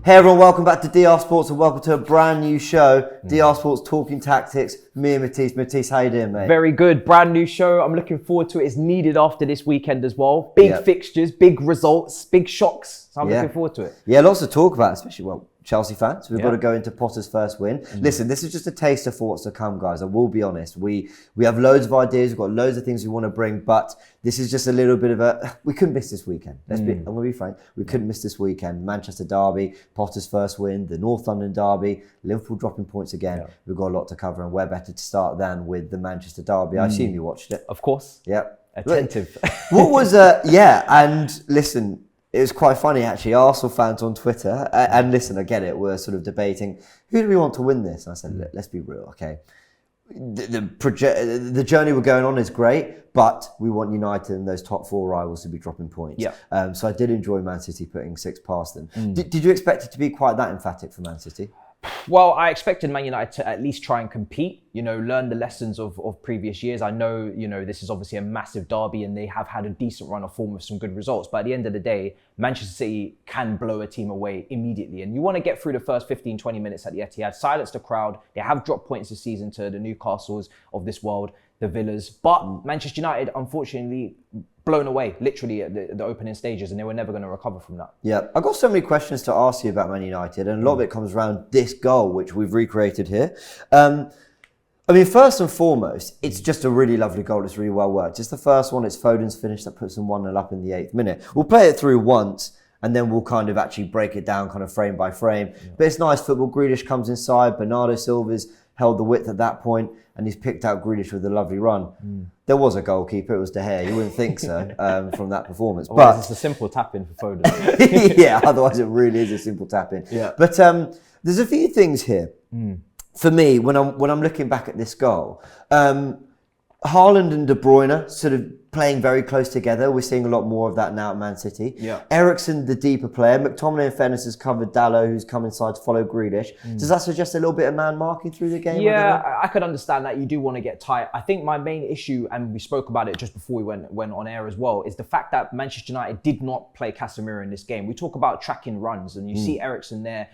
Hey everyone, welcome back to DR Sports and welcome to a brand new show. DR Sports Talking Tactics, me and Matisse. Matisse, how you doing, mate? Very good, brand new show. I'm looking forward to it. It's needed after this weekend as well. Big fixtures, big results, big shocks. So I'm looking forward to it. Yeah, lots to talk about, especially, Chelsea fans. We've got to go into Potter's first win. Listen, this is just a taster for what's to come, guys. I will be honest. We have loads of ideas. We've got loads of things we want to bring, but this is just a little bit of a... We couldn't miss this weekend. I'm going to be frank. We couldn't miss this weekend. Manchester derby, Potter's first win, the North London derby, Liverpool dropping points again. Yeah. We've got a lot to cover, and where better to start than with the Manchester derby. I assume you watched it. Of course. Yep. Attentive. What was... and listen... It was quite funny, actually. Arsenal fans on Twitter, and listen, I get it, we're sort of debating, who do we want to win this? And I said, let's be real, okay? The journey we're going on is great, but we want United and those top four rivals to be dropping points. Yeah. So I did enjoy Man City putting 6 past them. Did you expect it to be quite that emphatic for Man City? Well, I expected Man United to at least try and compete, learn the lessons of previous years. I know, this is obviously a massive derby and they have had a decent run of form with some good results. But at the end of the day, Manchester City can blow a team away immediately. And you want to get through the first 15, 20 minutes at the Etihad, silence the crowd. They have dropped points this season to the Newcastles of this world, the Villas. But Manchester United, unfortunately, blown away literally at the opening stages, and they were never going to recover from that. Yeah, I've got so many questions to ask you about Man United, and a lot of it comes around this goal, which we've recreated here. First and foremost, it's just a really lovely goal. It's really well worked. It's the first one. It's Foden's finish that puts them 1-0 up in the 8th minute. We'll play it through once, and then we'll kind of actually break it down kind of frame by frame. Yeah. But it's nice football. Grealish comes inside. Bernardo Silva's held the width at that point, and he's picked out Grealish with a lovely run. There was a goalkeeper, it was De Gea. You wouldn't think so from that performance. But it's a simple tap-in for Foden. Yeah, otherwise it really is a simple tap-in. Yeah. But there's a few things here. For me, when I'm looking back at this goal, Haaland and De Bruyne sort of playing very close together. We're seeing a lot more of that now at Man City. Yeah. Eriksen, the deeper player. McTominay, in fairness, has covered Dalot, who's come inside to follow Grealish. Does that suggest a little bit of man marking through the game? Yeah, I could understand that. You do want to get tight. I think my main issue, and we spoke about it just before we went on air as well, is the fact that Manchester United did not play Casemiro in this game. We talk about tracking runs, and you see Eriksen there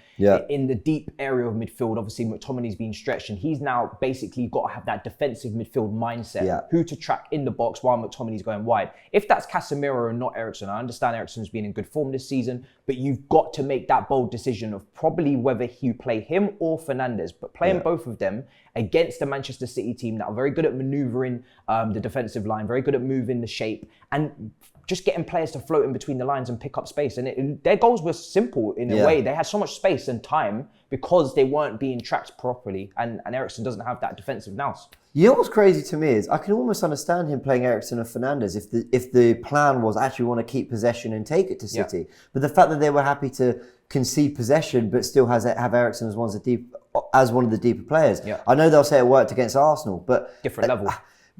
in the deep area of midfield. Obviously, McTominay's been stretched, and he's now basically got to have that defensive midfield mindset, who to track in the box while McTominay's going wide. If that's Casemiro and not Eriksen, I understand Eriksen's been in good form this season, but you've got to make that bold decision of probably whether you play him or Fernandes, but playing both of them against the Manchester City team that are very good at manoeuvring the defensive line, very good at moving the shape, and just getting players to float in between the lines and pick up space. And their goals were simple in a way. They had so much space and time because they weren't being tracked properly, and Eriksen doesn't have that defensive nous. You know what's crazy to me is I can almost understand him playing Eriksen and Fernandes if the plan was actually want to keep possession and take it to City. Yeah. But the fact that they were happy to concede possession but still have Eriksen as one of the deeper players. Yeah. I know they'll say it worked against Arsenal, but different level.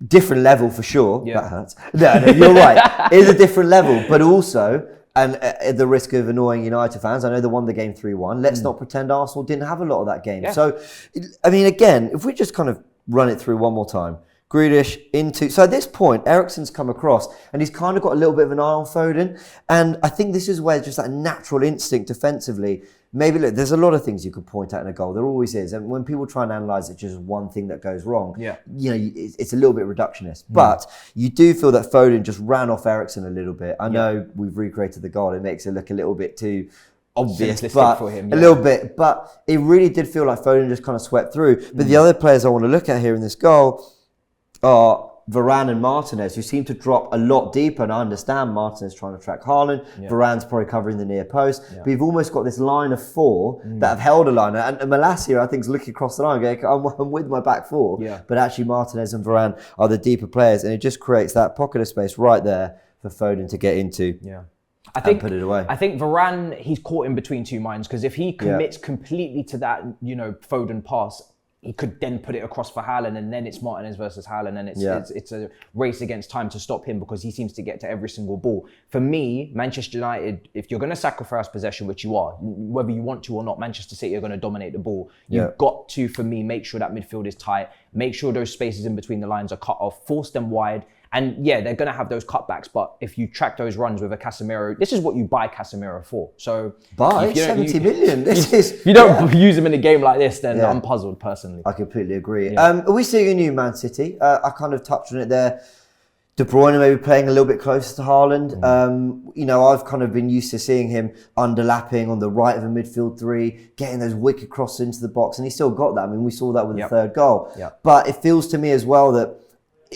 Different level for sure. Yeah. That hurts. No, you're right. It is a different level, but also, and at the risk of annoying United fans, I know they won the game 3-1. Let's not pretend Arsenal didn't have a lot of that game. Yeah. So, again, if we just kind of run it through one more time. Grealish into... So at this point, Eriksen's come across and he's kind of got a little bit of an eye on Foden. And I think this is where just that natural instinct defensively... Maybe, look, there's a lot of things you could point out in a goal. There always is. And when people try and analyse it, just one thing that goes wrong, it's a little bit reductionist. But you do feel that Foden just ran off Eriksen a little bit. I know we've recreated the goal. It makes it look a little bit too... obvious, but for him, a little bit. But it really did feel like Foden just kind of swept through. But the other players I want to look at here in this goal are Varane and Martinez, who seem to drop a lot deeper. And I understand Martinez trying to track Haaland. Varane's probably covering the near post. But you've almost got this line of 4 that have held a line. And Malacia, I think, is looking across the line going, I'm with my back 4. Yeah. But actually Martinez and Varane are the deeper players. And it just creates that pocket of space right there for Foden to get into. Yeah. Put it away. I think Varane, he's caught in between two minds, because if he commits completely to that, Foden pass, he could then put it across for Haaland, and then it's Martinez versus Haaland, and it's a race against time to stop him because he seems to get to every single ball. For me, Manchester United, if you're going to sacrifice possession, which you are, whether you want to or not, Manchester City are going to dominate the ball. You've got to, for me, make sure that midfield is tight, make sure those spaces in between the lines are cut off, force them wide, And yeah, they're going to have those cutbacks, but if you track those runs with a Casemiro, this is what you buy Casemiro for. So buy 70 million. If you don't use him in a game like this, then I'm puzzled personally. I completely agree. Are we seeing a new Man City? I kind of touched on it there. De Bruyne maybe playing a little bit closer to Haaland. You know, I've kind of been used to seeing him underlapping on the right of a midfield three, getting those wicked crosses into the box, and he still got that. I mean, we saw that with the third goal. But it feels to me as well that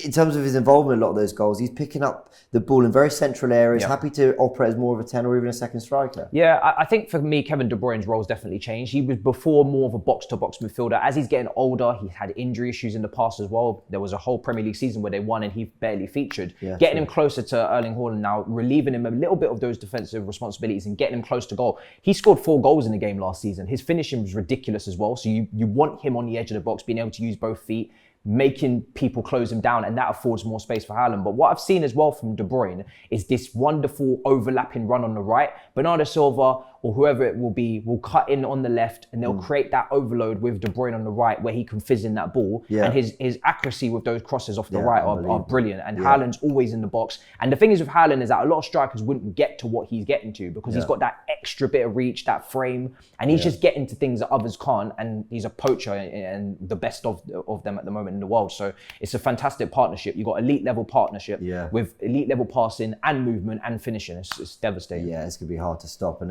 in terms of his involvement in a lot of those goals, he's picking up the ball in very central areas, happy to operate as more of a 10 or even a second striker. Yeah, I think for me, Kevin De Bruyne's role's definitely changed. He was before more of a box-to-box midfielder. As he's getting older, he had injury issues in the past as well. There was a whole Premier League season where they won and he barely featured. Getting him closer to Erling Haaland now, relieving him a little bit of those defensive responsibilities and getting him close to goal. He scored 4 goals in the game last season. His finishing was ridiculous as well. So you want him on the edge of the box, being able to use both feet, making people close him down, and that affords more space for Haaland. But what I've seen as well from De Bruyne is this wonderful overlapping run on the right. Bernardo Silva or whoever it will be will cut in on the left and they'll create that overload with De Bruyne on the right where he can fizz in that ball. And his accuracy with those crosses off the right are brilliant. And Haaland's always in the box. And the thing is with Haaland is that a lot of strikers wouldn't get to what he's getting to because he's got that extra bit of reach, that frame, and he's just getting to things that others can't. And he's a poacher and the best of them at the moment in the world. So it's a fantastic partnership. You've got elite level partnership with elite level passing and movement and finishing. It's devastating. Yeah, it's going to be hard to stop.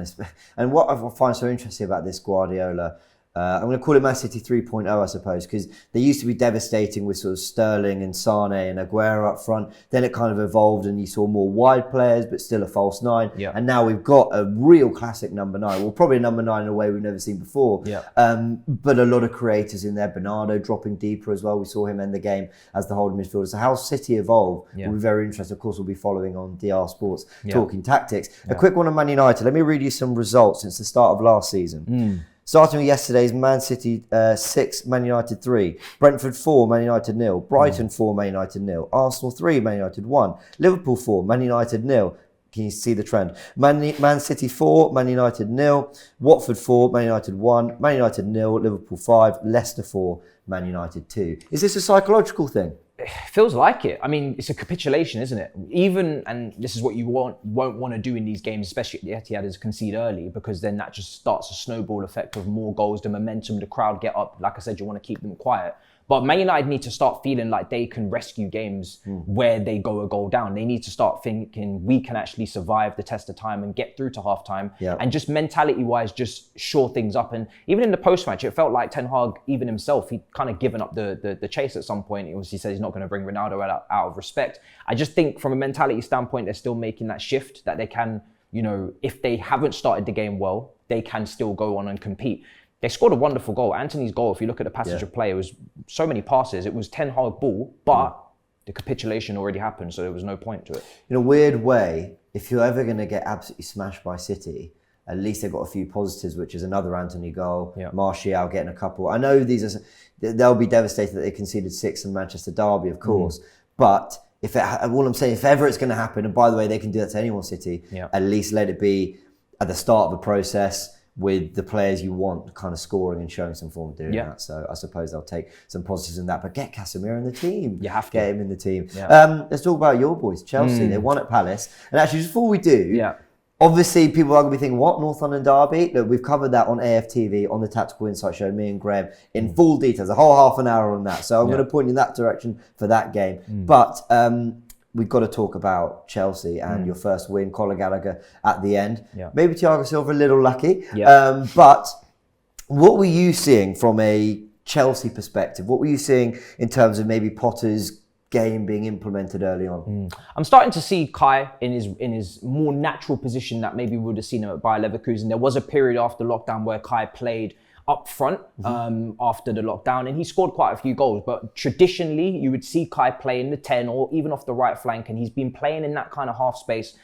And what I find so interesting about this Guardiola, I'm going to call it Man City 3.0, I suppose, because they used to be devastating with sort of Sterling and Sane and Aguero up front. Then it kind of evolved and you saw more wide players, but still a false 9. And now we've got a real classic number 9. Well, probably a number 9 in a way we've never seen before. But a lot of creators in there. Bernardo dropping deeper as well. We saw him end the game as the holding midfielder. So how City evolve will be very interesting. Of course, we'll be following on DR Sports, talking tactics. A quick one on Man United. Let me read you some results since the start of last season. Starting with yesterday's Man City 6, Man United 3. Brentford 4, Man United 0. Brighton 4, Man United 0. Arsenal 3, Man United 1. Liverpool 4, Man United 0. Can you see the trend? Man City 4, Man United 0. Watford 4, Man United 1. Man United 0. Liverpool 5. Leicester 4, Man United 2. Is this a psychological thing? It feels like it. I mean, it's a capitulation, isn't it? And this is what you won't want to do in these games, especially at the Etihad, is concede early, because then that just starts a snowball effect of more goals, the momentum, the crowd get up. Like I said, you want to keep them quiet. But Man United need to start feeling like they can rescue games where they go a goal down. They need to start thinking we can actually survive the test of time and get through to halftime. And just mentality-wise, just shore things up. And even in the post-match, it felt like Ten Hag, even himself, he'd kind of given up the chase at some point. He said he's not going to bring Ronaldo out of respect. I just think from a mentality standpoint, they're still making that shift that they can, you know, if they haven't started the game well, they can still go on and compete. They scored a wonderful goal. Anthony's goal, if you look at the passage of play, it was so many passes. It was Ten Hag ball, but the capitulation already happened, so there was no point to it. In a weird way, if you're ever going to get absolutely smashed by City, at least they've got a few positives, which is another Anthony goal, Martial getting a couple. I know they'll be devastated that they conceded 6 in Manchester Derby, of course, but all I'm saying, if ever it's going to happen, and by the way, they can do that to anyone, City, at least let it be at the start of a process, with the players you want kind of scoring and showing some form of doing that. So I suppose they'll take some positives in that. But get Casemiro in the team. You have to. Get him in the team. Let's talk about your boys, Chelsea. They won at Palace. And actually, just before we do, obviously people are going to be thinking, what, North London derby? Look, we've covered that on AFTV, on the Tactical Insight Show, me and Graham, in full details, a whole half an hour on that. So I'm going to point you in that direction for that game. But we've got to talk about Chelsea and your first win, Conor Gallagher at the end. Maybe Thiago Silva a little lucky. But what were you seeing from a Chelsea perspective? What were you seeing in terms of maybe Potter's game being implemented early on? I'm starting to see Kai in his more natural position that maybe we would have seen him at Bayer Leverkusen. There was a period after lockdown where Kai played up front after the lockdown, and he scored quite a few goals. But traditionally, you would see Kai play in the 10 or even off the right flank, and he's been playing in that kind of half space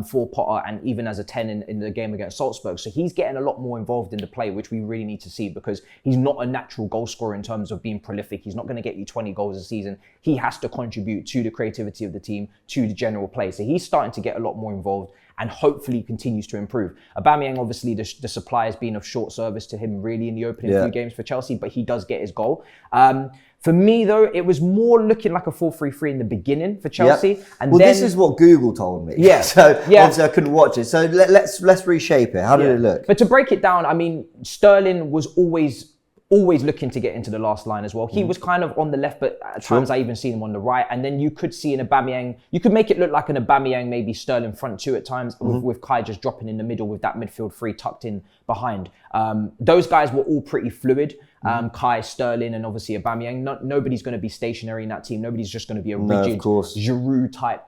for Potter, and even as a 10 in the game against Salzburg. So he's getting a lot more involved in the play, which we really need to see, because he's not a natural goal scorer in terms of being prolific. He's not going to get you 20 goals a season. He has to contribute to the creativity of the team, to the general play. So he's starting to get a lot more involved, and hopefully continues to improve. Aubameyang, obviously, the supply has been of short service to him really in the opening few games for Chelsea, but he does get his goal. For me, though, it was more looking like a 4-3-3 in the beginning for Chelsea. Yep. And well, then, this is what Google told me. Yeah. So obviously I couldn't watch it. So let's reshape it. How did it look? But to break it down, I mean, Sterling was always looking to get into the last line as well. He was kind of on the left, but at times I even seen him on the right. And then you could see an Aubameyang. You could make it look like an Aubameyang, maybe Sterling front two at times, with Kai just dropping in the middle with that midfield three tucked in behind. Those guys were all pretty fluid. Kai, Sterling, and obviously Aubameyang. Nobody's going to be stationary in that team. Nobody's just going to be a rigid Giroud type,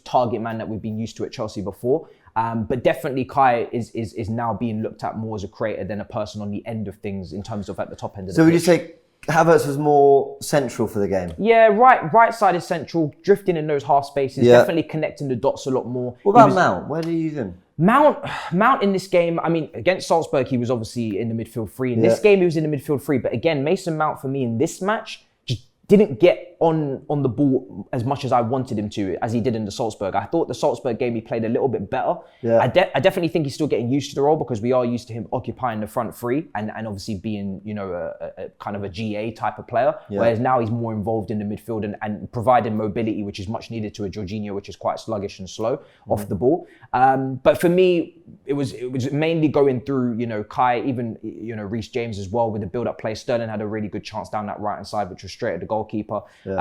target man that we've been used to at Chelsea before. But definitely Kai is now being looked at more as a creator than a person on the end of things in terms of at the top end of the pitch. So would you say Havertz was more central for the game? Yeah, right side is central, drifting in those half spaces, definitely connecting the dots a lot more. What about Mount? Where do you use him? Mount in this game, I mean, against Salzburg, he was obviously in the midfield three. In this game, he was in the midfield three. But again, Mason Mount for me in this match just didn't get on the ball as much as I wanted him to, as he did in the Salzburg. I thought the Salzburg game he played a little bit better. Yeah. I definitely think he's still getting used to the role because we are used to him occupying the front three and obviously being, a kind of a GA type of player. Yeah. Whereas now he's more involved in the midfield and providing mobility, which is much needed to a Jorginho, which is quite sluggish and slow off the ball. But for me, it was mainly going through, Kai, even, Reece James as well with the build-up play. Sterling had a really good chance down that right-hand side, which was straight at the goalkeeper. Yeah.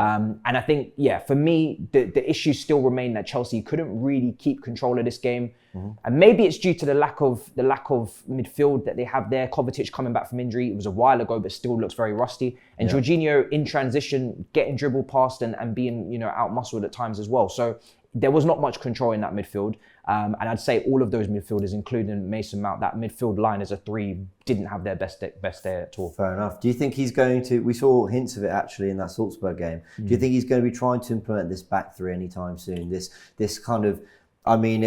And I think, for me, the issues still remain that Chelsea couldn't really keep control of this game. And maybe it's due to the lack of midfield that they have there. Kovacic coming back from injury. It was a while ago, but still looks very rusty. And Jorginho in transition, getting dribbled past and being, out-muscled at times as well. So there was not much control in that midfield. And I'd say all of those midfielders, including Mason Mount, that midfield line as a three, didn't have their best day at all. Fair enough. Do you think he's going to, we saw hints of it actually in that Salzburg game. Do you think he's going to be trying to implement this back three anytime soon? This kind of, I mean,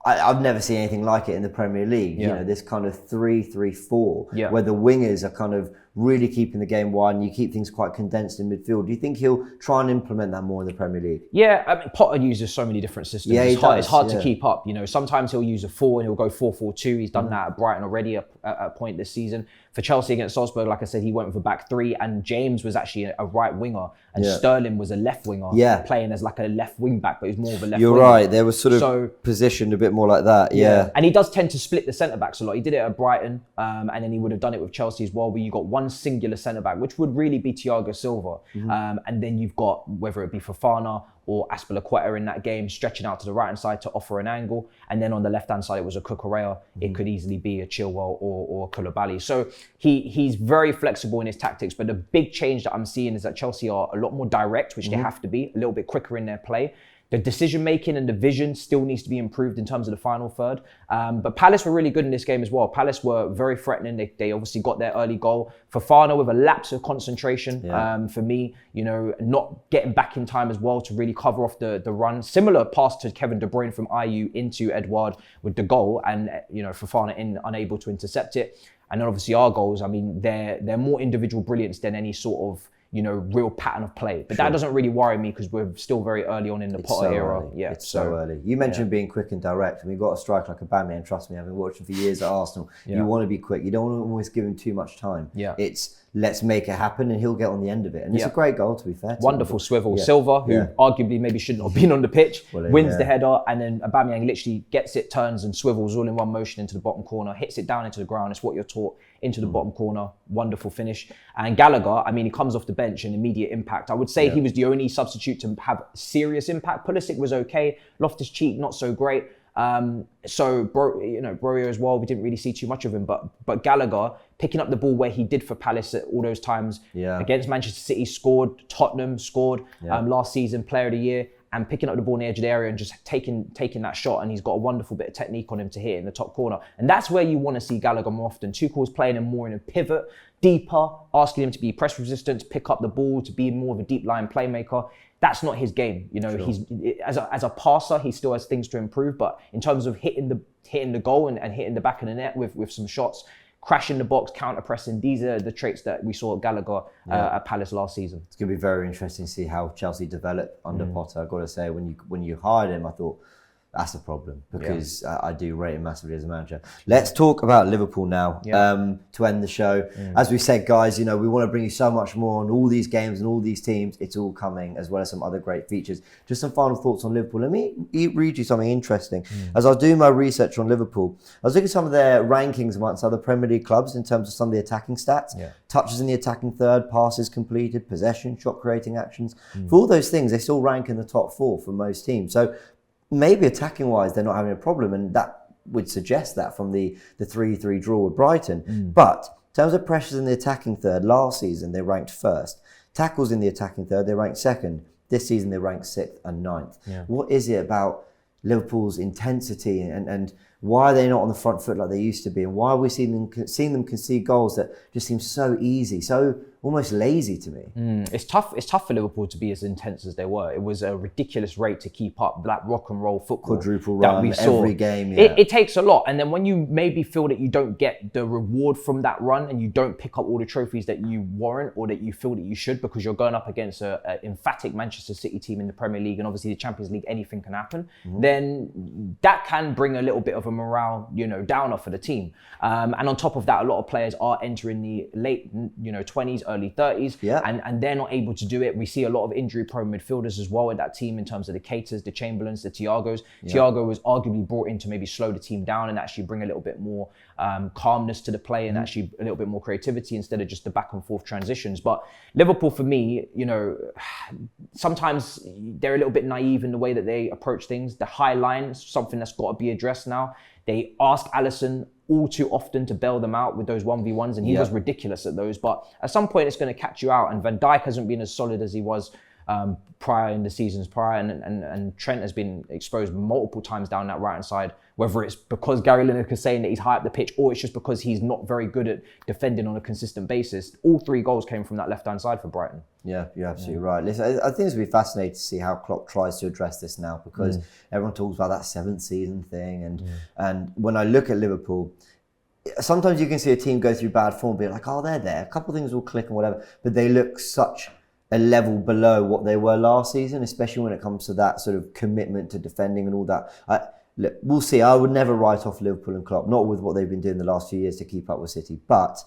I've never seen anything like it in the Premier League. This kind of 3-3-4, where the wingers are kind of really keeping the game wide and you keep things quite condensed in midfield. Do you think he'll try and implement that more in the Premier League? Yeah, I mean, Potter uses so many different systems. Yeah, it's hard to keep up. Sometimes he'll use a 4 and he'll go 4-4-2. He's done that at Brighton already at a point this season. For Chelsea against Salzburg, like I said, he went with a back three and James was actually a right winger and Sterling was a left winger playing as like a left wing back, but he's more of a left winger. You're right. They were sort of positioned a bit more like that. Yeah. And he does tend to split the centre backs a lot. He did it at Brighton and then he would have done it with Chelsea as well, where you got one singular centre back, which would really be Thiago Silva. And then you've got, whether it be Fofana or Azpilicueta in that game, stretching out to the right-hand side to offer an angle. And then on the left-hand side, it was a Cucurella. It could easily be a Chilwell or a Koulibaly. So he's very flexible in his tactics. But the big change that I'm seeing is that Chelsea are a lot more direct, which they have to be, a little bit quicker in their play. The decision-making and the vision still needs to be improved in terms of the final third. But Palace were really good in this game as well. Palace were very threatening. They obviously got their early goal. Fofana with a lapse of concentration for me, not getting back in time as well to really cover off the run. Similar pass to Kevin De Bruyne from IU into Edouard with the goal and, Fofana unable to intercept it. And then obviously our goals, I mean, they're more individual brilliance than any sort of real pattern of play. But that doesn't really worry me because we're still very early on in the Potter era. Early. Yeah, it's so early. You mentioned being quick and direct. And we've got a striker like Aubameyang, trust me, I've been watching for years at Arsenal. You want to be quick. You don't want to always give him too much time. It's let's make it happen and he'll get on the end of it. And it's a great goal, to be fair. Wonderful swivel. Silva, who arguably maybe shouldn't have been on the pitch, wins the header, and then Aubameyang literally gets it, turns and swivels all in one motion into the bottom corner, hits it down into the ground. It's what you're taught, into the bottom corner. Wonderful finish. And Gallagher, I mean, he comes off the bench and immediate impact. I would say he was the only substitute to have serious impact. Pulisic was okay. Loftus-Cheek, not so great. Broja as well, we didn't really see too much of him, but Gallagher picking up the ball where he did for Palace at all those times against Manchester City, scored, Tottenham scored last season, player of the year, and picking up the ball in the edge of the area and just taking that shot, and he's got a wonderful bit of technique on him to hit in the top corner. And that's where you want to see Gallagher more often. Tuchel's playing him more in a pivot, deeper, asking him to be press resistant, to pick up the ball, to be more of a deep line playmaker. That's not his game. He's as a passer, he still has things to improve. But in terms of hitting the goal and hitting the back of the net with some shots, crashing the box, counter pressing, these are the traits that we saw at Gallagher at Palace last season. It's going to be very interesting to see how Chelsea develop under Potter. I've got to say, when you hired him, I thought That's the problem, because I do rate him massively as a manager. Let's talk about Liverpool now to end the show. As we said, guys, we want to bring you so much more on all these games and all these teams. It's all coming, as well as some other great features. Just some final thoughts on Liverpool. Let me read you something interesting. As I was doing my research on Liverpool, I was looking at some of their rankings amongst other Premier League clubs in terms of some of the attacking stats. Touches in the attacking third, passes completed, possession, shot creating actions. For all those things, they still rank in the top 4 for most teams. So maybe attacking wise, they're not having a problem, and that would suggest that from the 3-3 draw with Brighton. But in terms of pressures in the attacking third, last season they ranked first. Tackles in the attacking third, they ranked second. This season they ranked 6th and 9th. What is it about Liverpool's intensity and why are they not on the front foot like they used to be? And why are we seeing them concede goals that just seem so easy, so almost lazy to me? It's tough for Liverpool to be as intense as they were. It was a ridiculous rate to keep up that rock and roll football. Quadruple that run we saw. Every game. It takes a lot. And then when you maybe feel that you don't get the reward from that run and you don't pick up all the trophies that you warrant or that you feel that you should, because you're going up against an emphatic Manchester City team in the Premier League, and obviously the Champions League, anything can happen, then that can bring a little bit of a morale, downer for the team. And on top of that, a lot of players are entering the late, 20s, early 30s, and they're not able to do it. We see a lot of injury-prone midfielders as well in that team in terms of the Keitahs, the Chamberlains, the Thiagos. Thiago was arguably brought in to maybe slow the team down and actually bring a little bit more calmness to the play and actually a little bit more creativity instead of just the back and forth transitions. But Liverpool, for me, sometimes they're a little bit naive in the way that they approach things. The high line is something that's got to be addressed now. They ask Alisson all too often to bail them out with those 1v1s, and he was ridiculous at those. But at some point, it's going to catch you out. And Van Dijk hasn't been as solid as he was prior in the seasons prior, and Trent has been exposed multiple times down that right-hand side, whether it's because Gary Lineker is saying that he's high up the pitch or it's just because he's not very good at defending on a consistent basis. All 3 goals came from that left-hand side for Brighton. Yeah, you're absolutely right. Listen, I think it's going to be fascinating to see how Klopp tries to address this now, because everyone talks about that 7th season thing, and when I look at Liverpool, sometimes you can see a team go through bad form, be like, oh, they're there, a couple of things will click and whatever, but they look such a level below what they were last season, especially when it comes to that sort of commitment to defending and all that. Look, we'll see. I would never write off Liverpool and Klopp, not with what they've been doing the last few years to keep up with City, but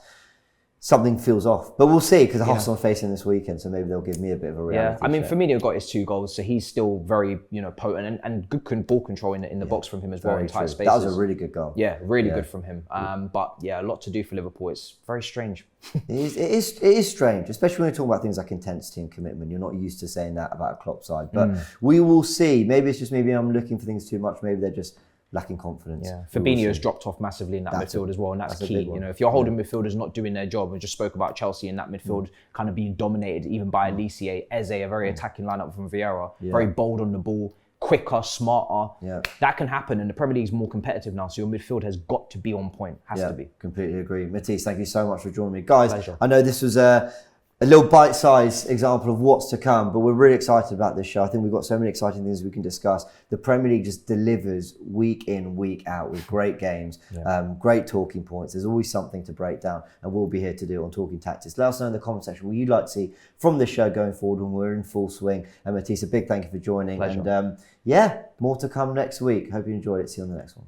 something feels off. But we'll see, because Arsenal are facing this weekend, so maybe they'll give me a bit of a reality check. Firmino got his 2 goals, so he's still very, potent and good ball control in the box from him as well in tight spaces. That was a really good goal. Yeah, really good from him. But a lot to do for Liverpool. It's very strange. It is strange, especially when you're talking about things like intensity and commitment. You're not used to saying that about a Klopp side, but we will see. Maybe it's just I'm looking for things too much. Maybe they're just lacking confidence. Yeah, Fabinho's dropped off massively in that midfield as well, and that's key. If you're holding midfielders not doing their job, we just spoke about Chelsea in that midfield kind of being dominated even by Elise, Eze, a very attacking lineup from Vieira, very bold on the ball, quicker, smarter. That can happen, and the Premier League is more competitive now, so your midfield has got to be on point. Has to be. Completely agree. Matisse, thank you so much for joining me. Guys, pleasure. I know this was a little bite-sized example of what's to come, but we're really excited about this show. I think we've got so many exciting things we can discuss. The Premier League just delivers week in, week out with great games, great talking points. There's always something to break down, and we'll be here to do it on Talking Tactics. Let us know in the comment section what you'd like to see from this show going forward when we're in full swing. And Matisse, a big thank you for joining. Pleasure. And more to come next week. Hope you enjoyed it. See you on the next one.